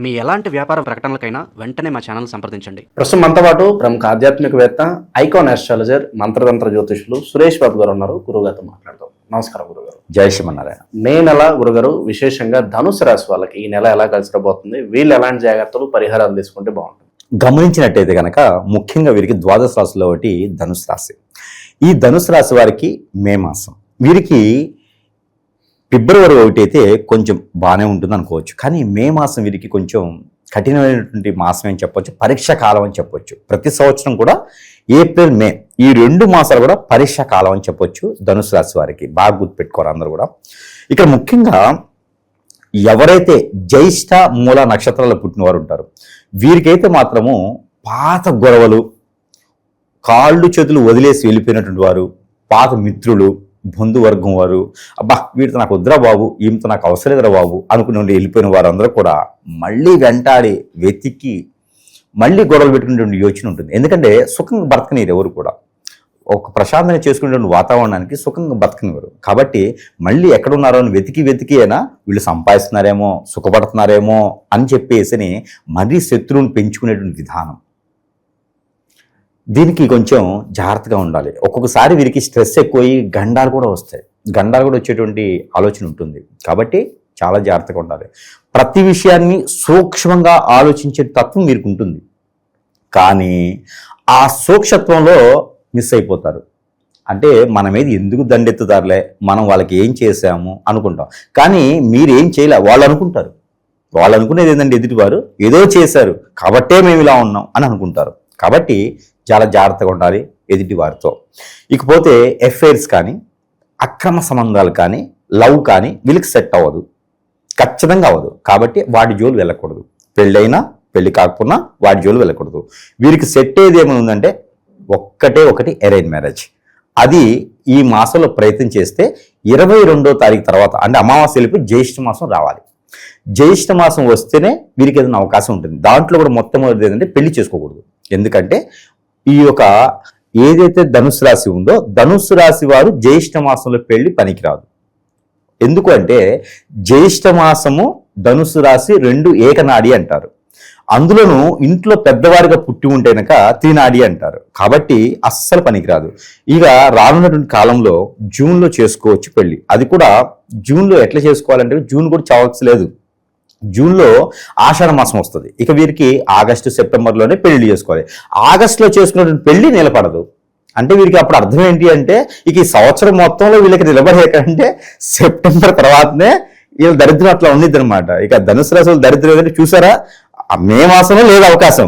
మీ ఎలాంటి వ్యాపార ప్రకటనలకైనా వెంటనే మా ఛానల్ సంప్రదించండి. ప్రస్తుతం మనతో పాటు ప్రముఖ ఆధ్యాత్మికవేత్త, ఐకాన్ ఆస్ట్రాలజర్, మంత్రతంత్ర జ్యోతిషులు సురేష్ బాబు గారు ఉన్నారు. గురుగారితో మాట్లాడతాం. నమస్కారం గురుగారు. జై శ్రీమన్నారాయణ. మే నెల గురుగారు విశేషంగా ధనుసు రాశి వాళ్ళకి ఈ నెల ఎలా కలిసి రాబోతుంది, వీళ్ళు ఎలాంటి జాగ్రత్తలు పరిహారాలు తీసుకుంటే బాగుంటుంది? గమనించినట్టయితే కనుక ముఖ్యంగా వీరికి ద్వాదశ రాశిలో ఒకటి ధనుసు రాశి. ఈ ధనుసు రాశి వారికి మే మాసం, వీరికి ఫిబ్రవరి 1 అయితే కొంచెం బాగానే ఉంటుంది అనుకోవచ్చు. కానీ మే మాసం వీరికి కొంచెం కఠినమైనటువంటి మాసం అని చెప్పొచ్చు, పరీక్ష కాలం అని చెప్పొచ్చు. ప్రతి సంవత్సరం కూడా ఏప్రిల్ మే ఈ 2 మాసాలు కూడా పరీక్ష కాలం అని చెప్పొచ్చు ధనుసు రాశి వారికి. బాగా గుర్తుపెట్టుకోరు అందరూ కూడా. ఇక్కడ ముఖ్యంగా ఎవరైతే జ్యేష్ఠ మూల నక్షత్రాల్లో పుట్టిన వారు ఉంటారు, వీరికైతే మాత్రము పాత గొడవలు, కాళ్ళు చేతులు వదిలేసి వెళ్ళిపోయినటువంటి వారు, పాత మిత్రులు, బంధువర్గం వారు, అబ్బా వీటితో నాకు వద్దురా బాబు, ఈమెతో నాకు అవసరం లేదురా బాబు అనుకుని వెళ్ళిపోయిన వారందరూ కూడా మళ్ళీ వెంటాడి వెతికి మళ్ళీ గొడవలు పెట్టుకునేటువంటి యోచన ఉంటుంది. ఎందుకంటే సుఖంగా బతకనిరు ఎవరు కూడా, ఒక ప్రశాంతంగా చేసుకునేటువంటి వాతావరణానికి సుఖంగా బతకనివ్వరు. కాబట్టి మళ్ళీ ఎక్కడున్నారో అని వెతికి అయినా వీళ్ళు సంపాదిస్తున్నారేమో, సుఖపడుతున్నారేమో అని చెప్పేసి మరీ శత్రువుని పెంచుకునేటువంటి విధానం. దీనికి కొంచెం జాగ్రత్తగా ఉండాలి. ఒక్కొక్కసారి వీరికి స్ట్రెస్ ఎక్కువయి గండాలు కూడా వస్తాయి, గండాలు కూడా వచ్చేటువంటి ఆలోచన ఉంటుంది. కాబట్టి చాలా జాగ్రత్తగా ఉండాలి. ప్రతి విషయాన్ని సూక్ష్మంగా ఆలోచించే తత్వం వీరికి ఉంటుంది. కానీ ఆ సూక్ష్మత్వంలో మిస్ అయిపోతారు. అంటే మన మీద ఎందుకు దండెత్తుతారులే, మనం వాళ్ళకి ఏం చేశాము అనుకుంటాం. కానీ మీరేం చేయలే, వాళ్ళు అనుకుంటారు. వాళ్ళు అనుకునేది ఏంటంటే ఎదుటివారు ఏదో చేశారు కాబట్టే మేము ఇలా ఉన్నాం అని అనుకుంటారు. కాబట్టి చాలా జాగ్రత్తగా ఉండాలి ఎదుటి వారితో. ఇకపోతే ఎఫైర్స్ కానీ, అక్రమ సంబంధాలు కానీ, లవ్ కానీ వీళ్ళకి సెట్ అవ్వదు, ఖచ్చితంగా అవ్వదు. కాబట్టి వాటి జోలు వెళ్ళకూడదు. పెళ్ళైనా పెళ్ళి కాకపోయినా వాటి జోలు వెళ్ళకూడదు. వీరికి సెట్ అయ్యేది ఏమైనా ఉందంటే ఒకటి అరేంజ్ మ్యారేజ్. అది ఈ మాసంలో ప్రయత్నం చేస్తే 22వ తారీఖు తర్వాత, అంటే అమావాస్య వెళ్ళిపోయి జ్యేష్ఠ మాసం రావాలి. జ్యేష్ఠ మాసం వస్తేనే వీరికి ఏదైనా అవకాశం ఉంటుంది. దాంట్లో కూడా మొట్టమొదటిది ఏంటంటే పెళ్లి చేసుకోకూడదు. ఎందుకంటే ఈ యొక్క ఏదైతే ధనుసు రాశి ఉందో, ధనుసు రాశి వారు జ్యేష్ఠ మాసంలో పెళ్లి పనికిరాదు. ఎందుకు అంటే జ్యేష్ఠ మాసము ధనుసు రాశి 2 ఏకనాడి అంటారు. అందులోనూ ఇంట్లో పెద్దవారిగా పుట్టి ఉంటే కనుక త్రినాడి అంటారు. కాబట్టి అస్సలు పనికిరాదు. ఇక రానున్నటువంటి కాలంలో జూన్లో చేసుకోవచ్చు పెళ్లి. అది కూడా జూన్లో ఎట్లా చేసుకోవాలంటే, జూన్ కూడా చావచ్చలేదు, జూన్లో ఆషాఢ మాసం వస్తుంది. ఇక వీరికి ఆగస్టు సెప్టెంబర్లోనే పెళ్లి చేసుకోవాలి. ఆగస్టులో చేసుకున్నటువంటి పెళ్లి నిలబడదు. అంటే వీరికి అప్పుడు అర్థం ఏంటి అంటే, ఇక ఈ సంవత్సరం మొత్తంలో వీళ్ళకి నిలబడేకంటే సెప్టెంబర్ తర్వాతనే వీళ్ళ దరిద్రం అట్లా ఉండిద్ది అనమాట. ఇక ధనుసు రాశుల దరిద్రం ఏదంటే చూసారా, మే మాసంలో లేదు అవకాశం.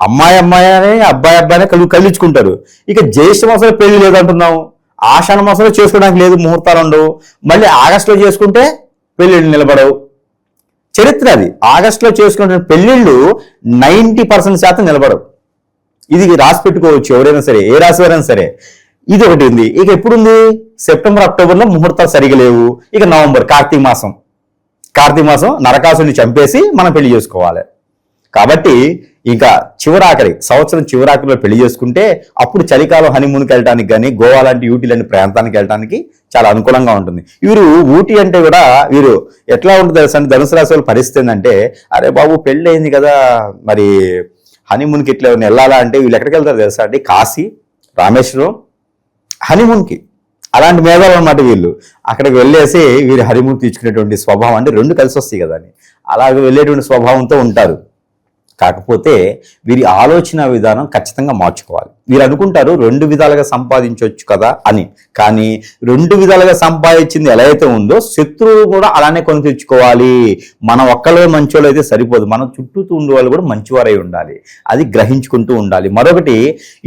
అమ్మాయి అని అబ్బాయి కళ్ళించుకుంటారు. ఇక జ్యేష్ఠ మాసంలో పెళ్లి లేదంటున్నాం, ఆషాఢ మాసంలో చేసుకోవడానికి లేదు, ముహూర్తాలు ఉండవు. మళ్ళీ ఆగస్టులో చేసుకుంటే పెళ్లిళ్ళు నిలబడవు. చరిత్ర అది. ఆగస్టులో చేసుకున్న పెళ్లిళ్ళు 90% నిలబడవు. ఇది రాసి పెట్టుకోవచ్చు ఎవరైనా సరే, ఏ రాశి వారైనా సరే. ఇది ఒకటి ఉంది. ఇక ఎప్పుడుంది, సెప్టెంబర్ అక్టోబర్లో ముహూర్తాలు సరిగా లేవు. ఇక నవంబర్ కార్తీక మాసం నరకాసుని చంపేసి మనం పెళ్లి చేసుకోవాలి. కాబట్టి ఇంకా సంవత్సరం చివరాఖరిలో పెళ్లి చేసుకుంటే అప్పుడు చలికాలం హనీమూన్కి వెళ్ళడానికి కానీ, గోవా లాంటి ఊటీ లాంటి ప్రాంతానికి వెళ్ళడానికి చాలా అనుకూలంగా ఉంటుంది. వీరు ఊటీ అంటే కూడా వీరు ఎట్లా ఉంటుంది తెలుసా అంటే, ధనుసు రాశి వాళ్ళ పరిస్థితి ఏంటంటే, అరే బాబు పెళ్ళి అయింది కదా, మరి హనీమూన్కి ఇట్లా వెళ్ళాలా అంటే వీళ్ళు ఎక్కడికి వెళ్తారు తెలుసా అంటే, కాశీ, రామేశ్వరం హనీమూన్కి. అలాంటి మేధాలు అన్నమాట వీళ్ళు. అక్కడికి వెళ్ళేసి వీరు హనీమూన్ తీర్చుకునేటువంటి స్వభావం, అంటే 2 కలిసి వస్తాయి కదా అని అలాగే వెళ్ళేటువంటి స్వభావంతో ఉంటారు. కాకపోతే వీరి ఆలోచన విధానం ఖచ్చితంగా మార్చుకోవాలి. వీరు అనుకుంటారు 2 విధాలుగా సంపాదించవచ్చు కదా అని. కానీ 2 విధాలుగా సంపాదించింది ఎలా అయితే ఉందో, శత్రువులు కూడా అలానే కొని తెచ్చుకోవాలి. మనం ఒక్కళ్ళే మంచోళ్ళు అయితే సరిపోదు, మనం చుట్టూతూ ఉండే వాళ్ళు కూడా మంచివారై ఉండాలి. అది గ్రహించుకుంటూ ఉండాలి. మరొకటి,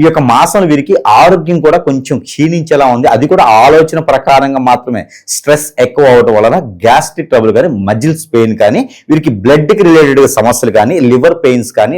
ఈ యొక్క మాసం వీరికి ఆరోగ్యం కూడా కొంచెం క్షీణించేలా ఉంది. అది కూడా ఆలోచన ప్రకారంగా మాత్రమే. స్ట్రెస్ ఎక్కువ అవడం వలన గ్యాస్ట్రిక్ ట్రబుల్ కానీ, మజిల్స్ పెయిన్ కానీ, వీరికి బ్లడ్కి రిలేటెడ్ సమస్యలు కానీ, లివర్ పెయిన్స్ కానీ,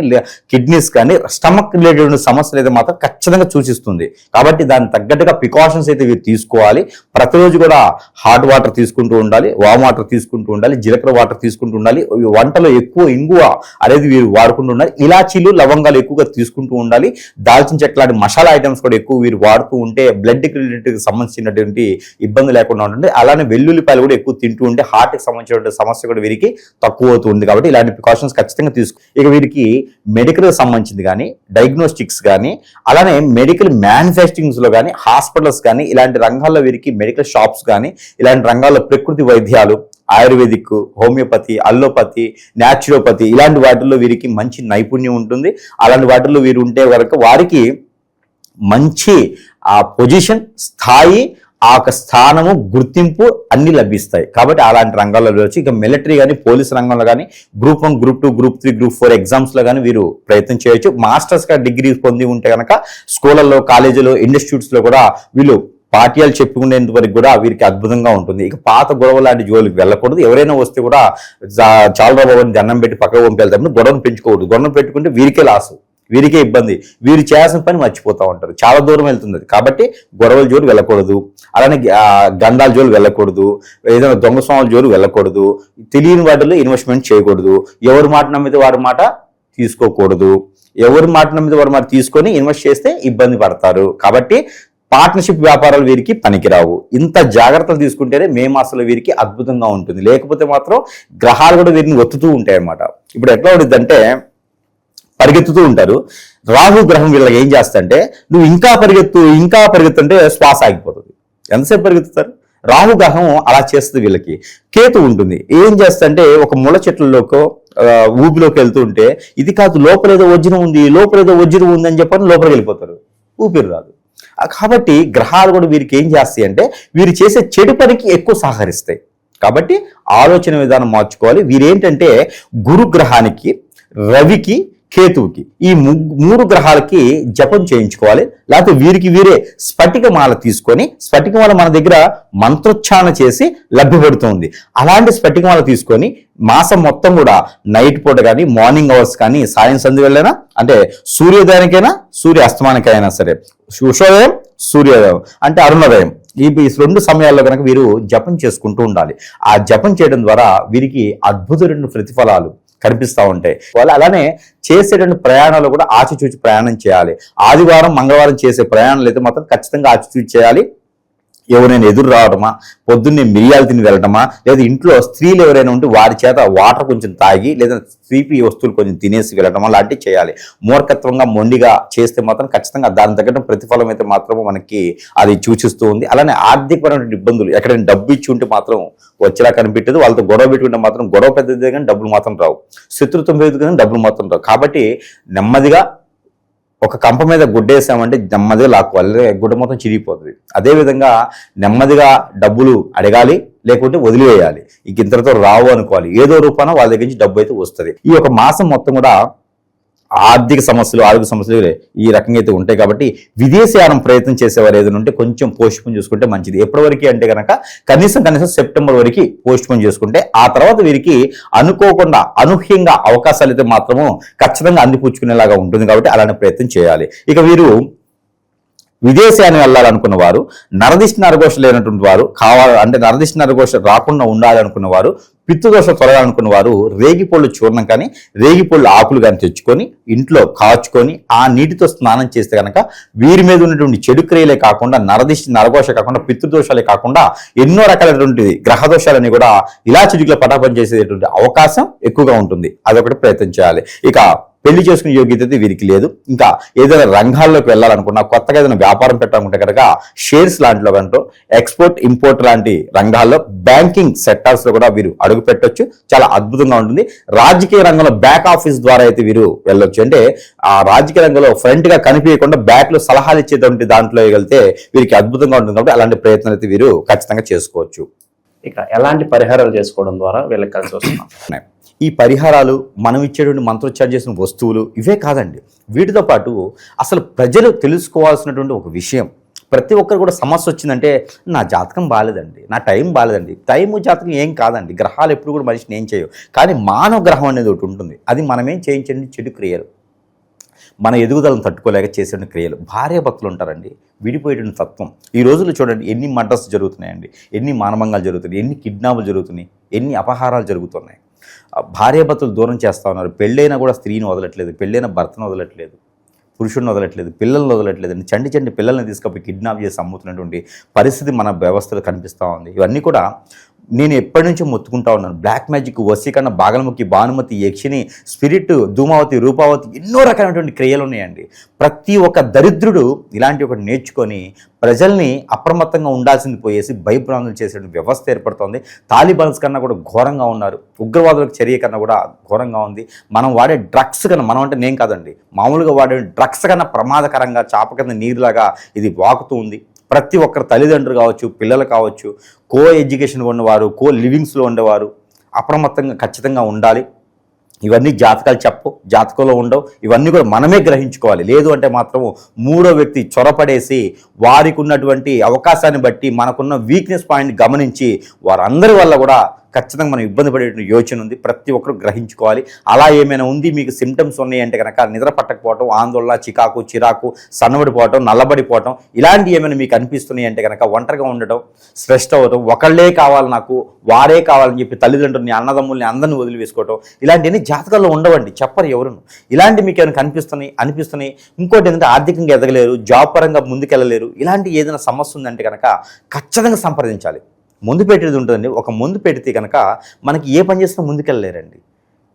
కిడ్నీస్ కానీ, స్టమక్ రిలేటెడ్ సమస్యలు అయితే మాత్రం ఖచ్చితంగా సూచిస్తుంది. కాబట్టి దానికి తగ్గట్టుగా ప్రికాషన్స్ అయితే వీరు తీసుకోవాలి. ప్రతిరోజు కూడా హాట్ వాటర్ తీసుకుంటూ ఉండాలి, వామ్ వాటర్ తీసుకుంటూ ఉండాలి, జీలకర్ర వాటర్ తీసుకుంటూ ఉండాలి. వంటలో ఎక్కువ ఇంగువ అనేది వీరు వాడుకుంటూ ఉండాలి. ఇలాచీలు లవంగాలు ఎక్కువగా తీసుకుంటూ ఉండాలి. దాల్చిన చెక్క లాంటి మసాలా ఐటమ్స్ కూడా ఎక్కువ వీరు వాడుతూ ఉంటే బ్లడ్ రిలేటెడ్ సంబంధించినటువంటి ఇబ్బంది లేకుండా ఉంటుంది. అలానే వెల్లుల్లిపాయలు కూడా ఎక్కువ తింటూ ఉంటే హార్ట్కి సంబంధించినటువంటి సమస్య కూడా వీరికి తక్కువ అవుతుంది. కాబట్టి ఇలాంటి ప్రికాషన్స్ ఖచ్చితంగా తీసుకో. ఇక వీరికి మెడికల్ సంబంధించింది కానీ, డయాగ్నోస్టిక్స్ కానీ, అలానే మెడికల్ మ్యానుఫ్యాక్చరింగ్స్ లో కానీ, హాస్పిటల్స్ కానీ, ఇలాంటి రంగాల్లో వీరికి మెడికల్ షాప్స్ కానీ, ఇలాంటి రంగాల్లో ప్రకృతి వైద్యాలు, ఆయుర్వేదిక్, హోమియోపతి, అల్లోపతి, న్యాచురోపతి ఇలాంటి వాటిల్లో వీరికి మంచి నైపుణ్యం ఉంటుంది. అలాంటి వాటిల్లో వీరు ఉంటే వరకు వారికి మంచి ఆ పొజిషన్, స్థాయి, ఆ యొక్క స్థానము, గుర్తింపు అన్ని లభిస్తాయి. కాబట్టి అలాంటి రంగాల్లో వచ్చి ఇక మిలిటరీ కానీ, పోలీస్ రంగంలో కానీ, గ్రూప్ 1, గ్రూప్ 2, గ్రూప్ 3, గ్రూప్ 4 ఎగ్జామ్స్లో కానీ వీరు ప్రయత్నం చేయొచ్చు. మాస్టర్స్గా డిగ్రీ పొంది ఉంటే కనుక స్కూళ్ళల్లో, కాలేజీలో, ఇన్స్టిట్యూట్స్లో కూడా వీళ్ళు పాఠ్యాలు చెప్పుకునేంత వరకు కూడా వీరికి అద్భుతంగా ఉంటుంది. ఇక పాత గొడవ లాంటి జోలికి వెళ్ళకూడదు. ఎవరైనా వస్తే కూడా చాలా బాబు దండం పెట్టి పక్కకు పంపేళ్తాము. గొడవను పెంచుకోకూడదు. గొడవను పెట్టుకుంటే వీరికే లాసు, వీరికే ఇబ్బంది. వీరు చేయాల్సిన పని మర్చిపోతూ ఉంటారు. చాలా దూరం వెళ్తుంది. కాబట్టి గొడవల జోలు వెళ్ళకూడదు. అలానే గండాల జోలు వెళ్ళకూడదు. ఏదైనా దొంగ స్వాముల జోలు వెళ్ళకూడదు. తెలియని వాటిలో ఇన్వెస్ట్మెంట్ చేయకూడదు. ఎవరి మాట నమ్మితే వారి మాట తీసుకోకూడదు. ఎవరి మాట నమ్మితే వారి మాట తీసుకొని ఇన్వెస్ట్ చేస్తే ఇబ్బంది పడతారు. కాబట్టి పార్ట్నర్షిప్ వ్యాపారాలు వీరికి పనికిరావు. ఇంత జాగ్రత్తలు తీసుకుంటేనే మే మాసంలో వీరికి అద్భుతంగా ఉంటుంది. లేకపోతే మాత్రం గ్రహాలు కూడా వీరిని ఒత్తుతూ ఉంటాయి అన్నమాట. ఇప్పుడు ఎట్లా ఉంటుందంటే పరిగెత్తుతూ ఉంటారు. రాహు గ్రహం వీళ్ళకి ఏం చేస్తంటే నువ్వు ఇంకా పరిగెత్తుంటే శ్వాస ఆగిపోతుంది. ఎంతసేపు పరిగెత్తుతారు? రాహు గ్రహం అలా చేస్తుంది వీళ్ళకి. కేతు ఉంటుంది, ఏం చేస్తంటే ఒక ముళ్ళ చెట్లలోకో ఊపిలోకి వెళ్తూ ఉంటే ఇది కాదు లోపలేదో వజ్రం ఉంది అని చెప్పని లోపలికి వెళ్ళిపోతారు. ఊపిరి రాదు. కాబట్టి గ్రహాలు కూడా వీరికి ఏం చేస్తాయి అంటే వీరు చేసే చెడు పనికి ఎక్కువ సహకరిస్తాయి. కాబట్టి ఆలోచన విధానం మార్చుకోవాలి. వీరేంటంటే గురుగ్రహానికి, రవికి, కేతువుకి ఈ 3 గ్రహాలకి జపం చేయించుకోవాలి. లేకపోతే వీరికి వీరే స్ఫటికమాల తీసుకొని, స్ఫటికమాల మన దగ్గర మంత్రోచ్చారణ చేసి లభ్యపడుతుంది. అలాంటి స్ఫటికమాల తీసుకొని మాసం మొత్తం కూడా నైట్ పూట కానీ, మార్నింగ్ అవర్స్ కానీ, సాయం సంధి వెళ్ళైనా, అంటే సూర్యోదయానికైనా, సూర్య అస్తమానికైనా సరే, ఉషోదయం, సూర్యోదయం అంటే అరుణోదయం, ఈ 2 సమయాల్లో కనుక వీరు జపం చేసుకుంటూ ఉండాలి. ఆ జపం చేయడం ద్వారా వీరికి అద్భుతమైన ప్రతిఫలాలు కనిపిస్తూ ఉంటాయి. వాళ్ళు అలానే చేసేటువంటి ప్రయాణాలు కూడా ఆచితూచి ప్రయాణం చేయాలి. ఆదివారం, మంగళవారం చేసే ప్రయాణాలు అయితే మాత్రం ఖచ్చితంగా ఆచితూచి చేయాలి. ఎవరైనా ఎదురు రావడమా, పొద్దున్నే మిరియాలు తిని వెళ్ళడమా, లేదా ఇంట్లో స్త్రీలు ఎవరైనా ఉంటే వారి చేత వాటర్ కొంచెం తాగి, లేదా స్త్రీపి వస్తువులు కొంచెం తినేసి వెళ్ళడమా లాంటివి చేయాలి. మూర్ఖత్వంగా మొండిగా చేస్తే మాత్రం ఖచ్చితంగా దాని తగ్గట్టు ప్రతిఫలం అయితే మాత్రం మనకి అది సూచిస్తూ ఉంది. అలానే ఆర్థికపరమైన ఇబ్బందులు, ఎక్కడైనా డబ్బు ఇచ్చి ఉంటే మాత్రం వచ్చేలా కనిపించదు. వాళ్ళతో గొడవ పెట్టుకుంటే మాత్రం గొడవ పెద్దదే కానీ డబ్బులు మాత్రం రావు. శత్రుత్వం పెద్దది కానీ డబ్బులు మాత్రం రావు. కాబట్టి నెమ్మదిగా ఒక కంప మీద గుడ్డేసామంటే నెమ్మదిగా లాక్కోవాలి, గుడ్డ మొత్తం చిరిగిపోతుంది. అదేవిధంగా నెమ్మదిగా డబ్బులు అడగాలి, లేకుంటే వదిలివేయాలి. ఇంతటితో రావు అనుకోవాలి. ఏదో రూపాన వాళ్ళ దగ్గర నుంచి డబ్బు అయితే వస్తుంది. ఈ ఒక మాసం మొత్తం కూడా ఆర్థిక సమస్యలు, ఆరోగ్య సమస్యలు ఈ రకంగా అయితే ఉంటాయి. కాబట్టి విదేశీయానం ప్రయత్నం చేసేవారు ఏదైనా ఉంటే కొంచెం పోస్ట్పోన్ చేసుకుంటే మంచిది. ఎప్పటి అంటే కనుక కనీసం సెప్టెంబర్ వరకు పోస్ట్పోన్ చేసుకుంటే ఆ తర్వాత వీరికి అనుకోకుండా అనూహ్యంగా అవకాశాలు అయితే మాత్రము ఖచ్చితంగా అందిపుచ్చుకునేలాగా ఉంటుంది. కాబట్టి అలాంటి ప్రయత్నం చేయాలి. ఇక వీరు విదేశాన్ని వెళ్ళాలనుకున్న వారు, నరదిష్టి నరఘోష లేనటువంటి వారు అంటే నరదిష్టి నరఘోష రాకుండా ఉండాలనుకున్న వారు, పితృదోష తొలగాలనుకున్న వారు రేగిపళ్ళు చూర్ణం కానీ, రేగిపళ్ళు ఆకులు కానీ తెచ్చుకొని ఇంట్లో కాచుకొని ఆ నీటితో స్నానం చేస్తే కనుక వీరి మీద ఉన్నటువంటి చెడు క్రియలే కాకుండా, నరదిష్టి నరఘోష కాకుండా, పితృదోషాలే కాకుండా ఎన్నో రకాలైనటువంటి గ్రహ దోషాలని కూడా ఇలా చిటికలో పటాపం చేసేటువంటి అవకాశం ఎక్కువగా ఉంటుంది. అదొకటి ప్రయత్నం చేయాలి. ఇక పెళ్లి చేసుకునే యోగ్యత అయితే వీరికి లేదు. ఇంకా ఏదైనా రంగాల్లోకి వెళ్ళాలనుకున్నా, కొత్తగా ఏదైనా వ్యాపారం పెట్టాలనుకుంటే కనుక షేర్స్ లాంటిలో కంటూ, ఎక్స్పోర్ట్ ఇంపోర్ట్ లాంటి రంగాల్లో, బ్యాంకింగ్ సెక్టార్స్ లో కూడా వీరు అడుగు పెట్టొచ్చు. చాలా అద్భుతంగా ఉంటుంది. రాజకీయ రంగంలో బ్యాక్ ఆఫీస్ ద్వారా అయితే వీరు వెళ్ళొచ్చు. అంటే ఆ రాజకీయ రంగంలో ఫ్రంట్ గా కనిపించకుండా బ్యాక్ లో సలహాలు ఇచ్చేటువంటి దాంట్లో వెళ్తే వీరికి అద్భుతంగా ఉంటుంది. కాబట్టి అలాంటి ప్రయత్నాలు అయితే వీరు ఖచ్చితంగా చేసుకోవచ్చు. ఇక ఎలాంటి పరిహారాలు చేసుకోవడం ద్వారా వీళ్ళకి కలిసి వస్తున్నాం? ఈ పరిహారాలు, మనం ఇచ్చేటువంటి మంత్రోచ్చారణ చేసిన వస్తువులు ఇవే కాదండి. వీటితో పాటు అసలు ప్రజలు తెలుసుకోవాల్సినటువంటి ఒక విషయం, ప్రతి ఒక్కరు కూడా సమస్య వచ్చిందంటే నా జాతకం బాగాలేదండి, నా టైం బాగాలేదండి. టైము జాతకం ఏం కాదండి. గ్రహాలు ఎప్పుడు కూడా మనిషిని ఏం చేయవు. కానీ మానవ గ్రహం అనేది ఒకటి ఉంటుంది. అది మనమేం చేయించండి చెడు క్రియలు. మన ఎదుగుదలను తట్టుకోలేక చేసే క్రియలు. భార్యాభర్తలు ఉంటారండి, విడిపోయేటువంటి తత్వం. ఈ రోజుల్లో చూడండి ఎన్ని మర్డర్స్ జరుగుతున్నాయండి, ఎన్ని మానభంగాలు జరుగుతున్నాయి, ఎన్ని కిడ్నాపులు జరుగుతున్నాయి, ఎన్ని అపహారాలు జరుగుతున్నాయి. భార్యాభర్తలు దూరం చేస్తూ ఉన్నారు. పెళ్ళైనా కూడా స్త్రీని వదలట్లేదు, పెళ్ళైన భర్తను వదలట్లేదు, పురుషుడిని వదలట్లేదు, పిల్లల్ని వదలట్లేదు. చండి పిల్లల్ని తీసుకపోయి కిడ్నాప్ చేసి అమ్ముతున్నటువంటి పరిస్థితి మన వ్యవస్థలో కనిపిస్తూ ఉంది. ఇవన్నీ కూడా నేను ఎప్పటి నుంచో మొత్తుకుంటా ఉన్నాను. బ్లాక్ మ్యాజిక్, వశీకరణ, బాగలముఖి, భానుమతి, యక్షిని, స్పిరిట్, ధూమావతి, రూపావతి, ఎన్నో రకాలైనటువంటి క్రియలు ఉన్నాయండి. ప్రతి ఒక్క దరిద్రుడు ఇలాంటి ఒకటి నేర్చుకొని ప్రజల్ని అప్రమత్తంగా ఉండాల్సింది పోయేసి భయభ్రాంతులు చేసే వ్యవస్థ ఏర్పడుతోంది. తాలిబాన్స్ కన్నా కూడా ఘోరంగా ఉన్నారు, ఉగ్రవాదులకు చర్య కన్నా కూడా ఘోరంగా ఉంది. మనం వాడే డ్రగ్స్ కన్నా, మనం అంటే నేను కాదండి, మామూలుగా వాడే డ్రగ్స్ కన్నా ప్రమాదకరంగా చాప కింద నీరులాగా ఇది వాకుతూ ఉంది. ప్రతి ఒక్కరు తల్లిదండ్రులు కావచ్చు, పిల్లలు కావచ్చు, కో ఎడ్యుకేషన్ ఉన్నవారు, కో లివింగ్స్లో ఉండేవారు అప్రమత్తంగా ఖచ్చితంగా ఉండాలి. ఇవన్నీ జాతకాలు చెప్పు, జాతకంలో ఉండవు, ఇవన్నీ కూడా మనమే గ్రహించుకోవాలి. లేదు అంటే మాత్రము మూడో వ్యక్తి చొరపడేసి వారికి ఉన్నటువంటి అవకాశాన్ని బట్టి మనకున్న వీక్నెస్ పాయింట్ గమనించి వారందరి వల్ల కూడా ఖచ్చితంగా మనం ఇబ్బంది పడే యోచన ఉంది. ప్రతి ఒక్కరు గ్రహించుకోవాలి. అలా ఏమైనా ఉంది, మీకు సిమ్టమ్స్ ఉన్నాయి అంటే కనుక నిద్ర పట్టకపోవటం, ఆందోళన, చిరాకు, సన్నబడిపోవటం, నల్లబడిపోవటం, ఇలాంటివి ఏమైనా మీకు అనిపిస్తున్నాయి అంటే కనుక ఒంటరిగా ఉండటం, స్ట్రెస్ అవ్వటం, ఒకళ్ళే కావాలి నాకు, వారే కావాలని చెప్పి తల్లిదండ్రులని, అన్నదమ్ముల్ని అందరిని వదిలివేసుకోవటం, ఇలాంటివన్నీ జాతకాల్లో ఉండవండి, చెప్పరు ఎవరును. ఇలాంటి మీకు ఏమైనా అనిపిస్తున్నాయి. ఇంకోటి ఏంటంటే ఆర్థికంగా ఎదగలేరు, జాబ్ పరంగా ముందుకెళ్ళలేరు, ఇలాంటి ఏదైనా సమస్య ఉందంటే కనుక ఖచ్చితంగా సంప్రదించాలి. ముందు పెట్టేది ఉంటుందండి. ఒక ముందు పెడితే కనుక మనకి ఏ పని చేసినా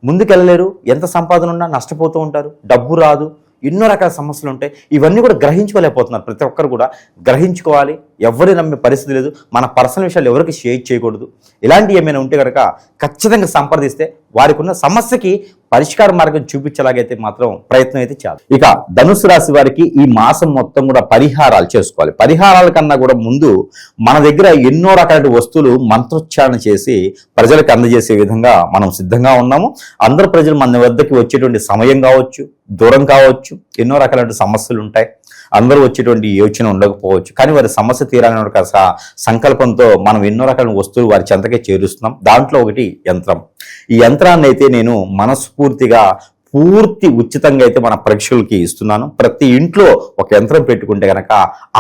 ముందుకెళ్ళలేరు. ఎంత సంపాదన ఉన్నా నష్టపోతూ ఉంటారు, డబ్బు రాదు, ఎన్నో రకాల సమస్యలు ఉంటాయి. ఇవన్నీ కూడా గ్రహించుకోలేకపోతున్నారు. ప్రతి ఒక్కరు కూడా గ్రహించుకోవాలి. ఎవరు నమ్మే పరిస్థితి లేదు. మన పర్సనల్ విషయాలు ఎవరికి షేర్ చేయకూడదు. ఇలాంటివి ఏమైనా ఉంటే కనుక ఖచ్చితంగా సంప్రదిస్తే వారికి ఉన్న సమస్యకి పరిష్కార మార్గం చూపించేలాగైతే మాత్రం ప్రయత్నం అయితే చాలు. ఇక ధనుసు రాశి వారికి ఈ మాసం మొత్తం కూడా పరిహారాలు చేసుకోవాలి. పరిహారాల కన్నా కూడా ముందు మన దగ్గర ఎన్నో రకాల వస్తువులు మంత్రోచ్చారణ చేసి ప్రజలకు అందజేసే విధంగా మనం సిద్ధంగా ఉన్నాము. అందరు ప్రజలు మన వద్దకి వచ్చేటువంటి సమయం కావచ్చు, దూరం కావచ్చు, ఎన్నో రకాల సమస్యలు ఉంటాయి. అందరూ వచ్చేటువంటి యోచన ఉండకపోవచ్చు, కానీ వారి సమస్య తీరాలని ఒక సంకల్పంతో మనం ఎన్నో రకాల వస్తువులు వారి చెంతకే చేరుస్తున్నాం. దాంట్లో ఒకటి యంత్రం. ఈ యంత్రాన్ని అయితే నేను మనస్ఫూర్తిగా పూర్తి ఉచితంగా అయితే మన ప్రేక్షకులకి ఇస్తున్నాను. ప్రతి ఇంట్లో ఒక యంత్రం పెట్టుకుంటే కనుక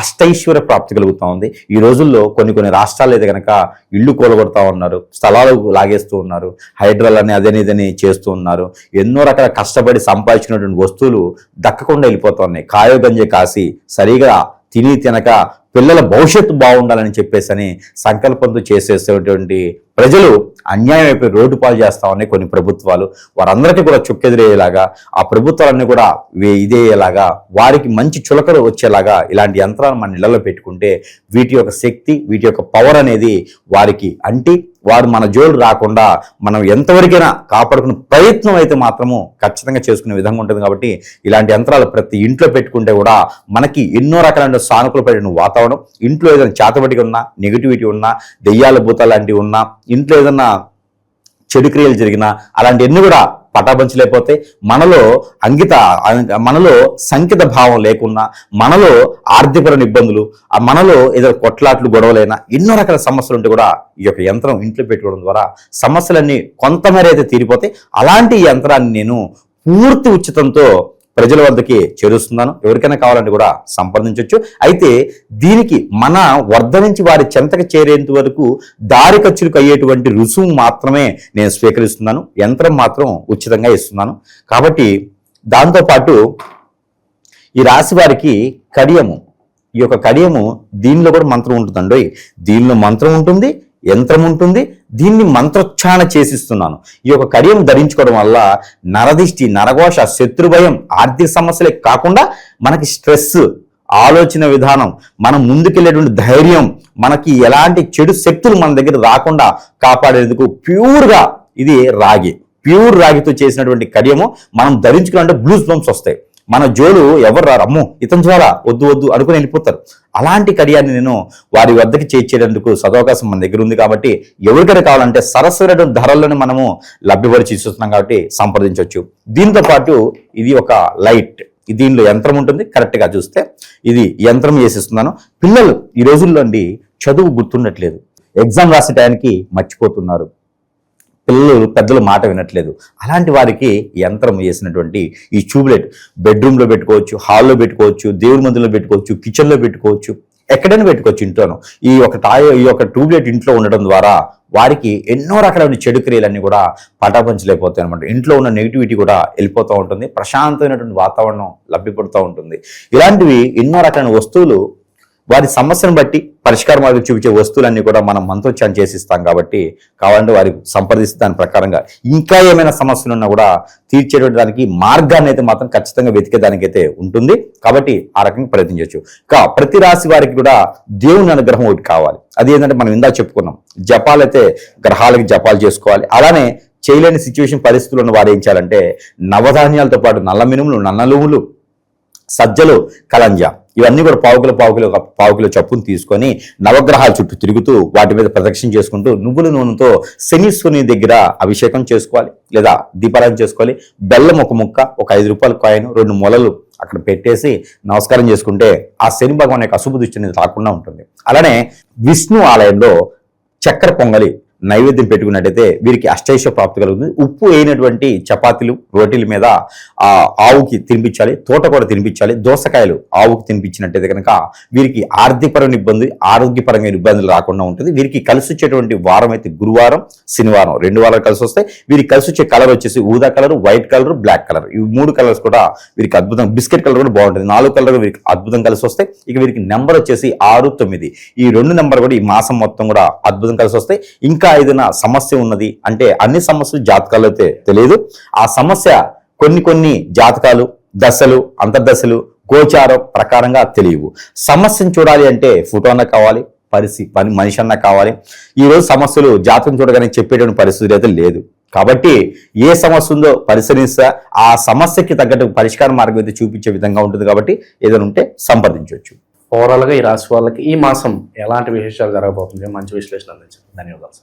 అష్టైశ్వర్య ప్రాప్తి కలుగుతూ ఉంది. ఈ రోజుల్లో కొన్ని రాష్ట్రాలు అయితే కనుక ఇళ్ళు కూలగొడతా ఉన్నారు, స్థలాలు లాగేస్తూ ఉన్నారు, హైడ్రల్ అని అదని ఇదని చేస్తూ ఉన్నారు. ఎన్నో రకాల కష్టపడి సంపాదించినటువంటి వస్తువులు దక్కకుండా వెళ్ళిపోతూ ఉన్నాయి. కాయోగంజే కాసి సరిగా తినక పిల్లల భవిష్యత్తు బాగుండాలని చెప్పేసి సంకల్పంతో చేసేసేటువంటి ప్రజలు అన్యాయం అయిపోయి రోడ్డు పాలు చేస్తా ఉన్నాయి కొన్ని ప్రభుత్వాలు. వారందరికీ కూడా చుక్కెదిరేలాగా, ఆ ప్రభుత్వాలన్నీ కూడా ఇదేలాగా, వారికి మంచి చులకలు వచ్చేలాగా ఇలాంటి యంత్రాలు మన ఇళ్లలో పెట్టుకుంటే వీటి యొక్క శక్తి, వీటి యొక్క పవర్ అనేది వారికి అంటి వారు మన జోలు రాకుండా మనం ఎంతవరకైనా కాపాడుకునే ప్రయత్నం అయితే మాత్రము ఖచ్చితంగా చేసుకునే విధంగా ఉంటుంది. కాబట్టి ఇలాంటి యంత్రాలు ప్రతి ఇంట్లో పెట్టుకుంటే కూడా మనకి ఎన్నో రకాలైన సానుకూలపడిన వాతావరణం, ఇంట్లో ఏదైనా చేతబడిగా ఉన్నా, నెగిటివిటీ ఉన్నా, దెయ్యాల భూతాలు లాంటివి ఉన్నా, ఇంట్లో ఏదన్నా చెడు క్రియలు జరిగినా అలాంటివన్నీ కూడా పటాబంచలేకపోతే మనలో సంకిత భావం లేకున్నా, మనలో ఆర్థికపరమైన ఇబ్బందులు, మనలో ఏదో కొట్లాట్లు గొడవలైనా ఎన్నో రకాల సమస్యలు ఉంటే కూడా ఈ యొక్క యంత్రం ఇంట్లో పెట్టుకోవడం ద్వారా సమస్యలన్నీ కొంతమేర అయితే తీరిపోతాయి. అలాంటి యంత్రాన్ని నేను పూర్తి ఉచితంతో ప్రజల వద్దకి చేరుస్తున్నాను. ఎవరికైనా కావాలంటే కూడా సంప్రదించవచ్చు. అయితే దీనికి మన వద్ద నుంచి వారి చెంతకు చేరేంత వరకు దారి ఖర్చులకు అయ్యేటువంటి రుసుము మాత్రమే నేను స్వీకరిస్తున్నాను. యంత్రం మాత్రం ఉచితంగా ఇస్తున్నాను. కాబట్టి దాంతోపాటు ఈ రాశి వారికి కడియము, ఈ యొక్క కడియము దీనిలో కూడా మంత్రం ఉంటుందండి. దీనిలో మంత్రం ఉంటుంది, యంత్రం ఉంటుంది. దీన్ని మంత్రోచ్చారణ చేసిస్తున్నాను. ఈ యొక్క కడియం ధరించుకోవడం వల్ల నరదిష్టి, నరఘోష, శత్రుభయం, ఆర్థిక సమస్యలే కాకుండా మనకి స్ట్రెస్, ఆలోచన విధానం, మనం ముందుకెళ్ళేటువంటి ధైర్యం, మనకి ఎలాంటి చెడు శక్తులు మన దగ్గర రాకుండా కాపాడేందుకు ప్యూర్గా ఇది ప్యూర్ రాగితో చేసినటువంటి కడియము మనం ధరించుకున్నట్టే బ్లూస్ బంప్స్ వస్తాయి. మన జోలు ఎవరు రారు, అమ్మో ఇతని ద్వారా వద్దు అనుకుని వెళ్ళిపోతారు. అలాంటి కడియాన్ని నేను వారి వద్దకి చేర్చేందుకు సదవకాశం మన దగ్గర ఉంది. కాబట్టి ఎవరికైనా కావాలంటే సరస్వర ధరల్లోనే మనము లభ్యపరిచి ఇస్తున్నాం కాబట్టి సంప్రదించవచ్చు. దీంతో పాటు ఇది ఒక లైట్, దీనిలో యంత్రం ఉంటుంది. కరెక్ట్గా చూస్తే ఇది యంత్రం చేసిస్తున్నాను. పిల్లలు ఈ రోజుల్లో చదువు గుర్తుండట్లేదు, ఎగ్జామ్ రాసే టైంకి మర్చిపోతున్నారు. పిల్లలు పెద్దలు మాట వినట్లేదు. అలాంటి వారికి యంత్రం వేసినటువంటి ఈ ట్యూబ్లైట్ బెడ్రూమ్లో పెట్టుకోవచ్చు, హాల్లో పెట్టుకోవచ్చు, దేవుడి మందిలో పెట్టుకోవచ్చు, కిచెన్లో పెట్టుకోవచ్చు, ఎక్కడైనా పెట్టుకోవచ్చు. ఇంట్లోనూ ఈ యొక్క ట్యూబ్లైట్ ఇంట్లో ఉండడం ద్వారా వారికి ఎన్నో రకాల చెడు క్రియలన్నీ కూడా పటాపంచలేకపోతాయి అనమాట. ఇంట్లో ఉన్న నెగిటివిటీ కూడా వెళ్ళిపోతూ ఉంటుంది, ప్రశాంతమైనటువంటి వాతావరణం లభ్యపడుతూ ఉంటుంది. ఇలాంటివి ఎన్నో రకాల వస్తువులు వారి సమస్యను బట్టి పరిష్కార మార్గం చూపించే వస్తువులన్నీ కూడా మనం మంత్రోచ్చారణ చేసిస్తాం కాబట్టి కావాలంటే వారికి సంప్రదిస్తే దాని ప్రకారంగా ఇంకా ఏమైనా సమస్యలు ఉన్నా కూడా తీర్చేటువంటి దానికి మార్గాన్ని అయితే మాత్రం ఖచ్చితంగా వెతికేదానికైతే ఉంటుంది. కాబట్టి ఆ రకంగా ప్రయత్నించవచ్చు. ప్రతి రాశి వారికి కూడా దేవుని అనుగ్రహం ఒకటి కావాలి. అది ఏంటంటే మనం ఇందా చెప్పుకున్నాం, జపాలైతే గ్రహాలకి జపాలు చేసుకోవాలి. అలానే చేయలేని సిచ్యువేషన్ పరిస్థితులు ఉన్న వారు ఏం చేయాలంటే నవధాన్యాలతో పాటు నల్ల మినుములు, నన్నలువులు, సజ్జలు, కలంజ ఇవన్నీ కూడా పావు కిలో చప్పును తీసుకొని నవగ్రహాల చుట్టూ తిరుగుతూ వాటి మీద ప్రదక్షిణ చేసుకుంటూ నువ్వుల నూనెతో శనీశ్వరుని దగ్గర అభిషేకం చేసుకోవాలి లేదా దీపారాధన చేసుకోవాలి. బెల్లం ఒక ముక్క, ఒక 5 రూపాయల కాయిన్, 2 మొలలు అక్కడ పెట్టేసి నమస్కారం చేసుకుంటే ఆ శని భగవాన్ యొక్క అశుభ దృష్టి అనేది రాకుండా ఉంటుంది. అలానే విష్ణు ఆలయంలో చక్కెర పొంగలి నైవేద్యం పెట్టుకున్నట్టయితే వీరికి అష్టైశ్వర్య ప్రాప్తి కలుగుతుంది. ఉప్పు వేయనటువంటి చపాతీలు, రోటీల మీద ఆవుకి తినిపించాలి, తోట కూడా తినిపించాలి. దోసకాయలు ఆవుకి తినిపించినట్టయితే కనుక వీరికి ఆరోగ్యపరంగా ఇబ్బందులు రాకుండా ఉంటుంది. వీరికి కలిసి వచ్చేటువంటి వారం అయితే గురువారం, శనివారం 2 వారాలు కలిసి వస్తాయి. వీరికి కలిసి వచ్చే కలర్ వచ్చేసి ఊదా colour, white colour, black colour. ఈ 3 కలర్స్ కూడా వీరికి అద్భుతం. బిస్కెట్ కలర్ కూడా బాగుంటుంది. 4 కలర్ వీరికి అద్భుతం కలిసి వస్తాయి. ఇక వీరికి నెంబర్ వచ్చేసి 6, 9 ఈ 2 నెంబర్ కూడా ఈ మాసం మొత్తం కూడా అద్భుతం కలిసి వస్తాయి. ఇంకా ఏదైనా సమస్య ఉన్నది అంటే అన్ని సమస్యలు జాతకాలు అయితే తెలియదు. ఆ సమస్య కొన్ని జాతకాలు, దశలు, అంతర్దశలు, గోచారం ప్రకారంగా తెలియవు. సమస్యను చూడాలి అంటే ఫోటో అన్న కావాలి, మనిషి అన్న కావాలి. ఈరోజు సమస్యలు జాతకం చూడగానే చెప్పేటువంటి పరిస్థితి అయితే లేదు. కాబట్టి ఏ సమస్య ఉందో పరిశీలిస్తే ఆ సమస్యకి తగ్గట్టు పరిష్కార మార్గం అయితే చూపించే విధంగా ఉంటుంది. కాబట్టి ఏదైనా ఉంటే సంప్రదించవచ్చు. ఓవరాల్గా ఈ రాశి వాళ్ళకి ఈ మాసం ఎలాంటి విశేషాలు జరగబోతుంది? మంచి విశ్లేషణ అందించారు. ధన్యవాదాలు.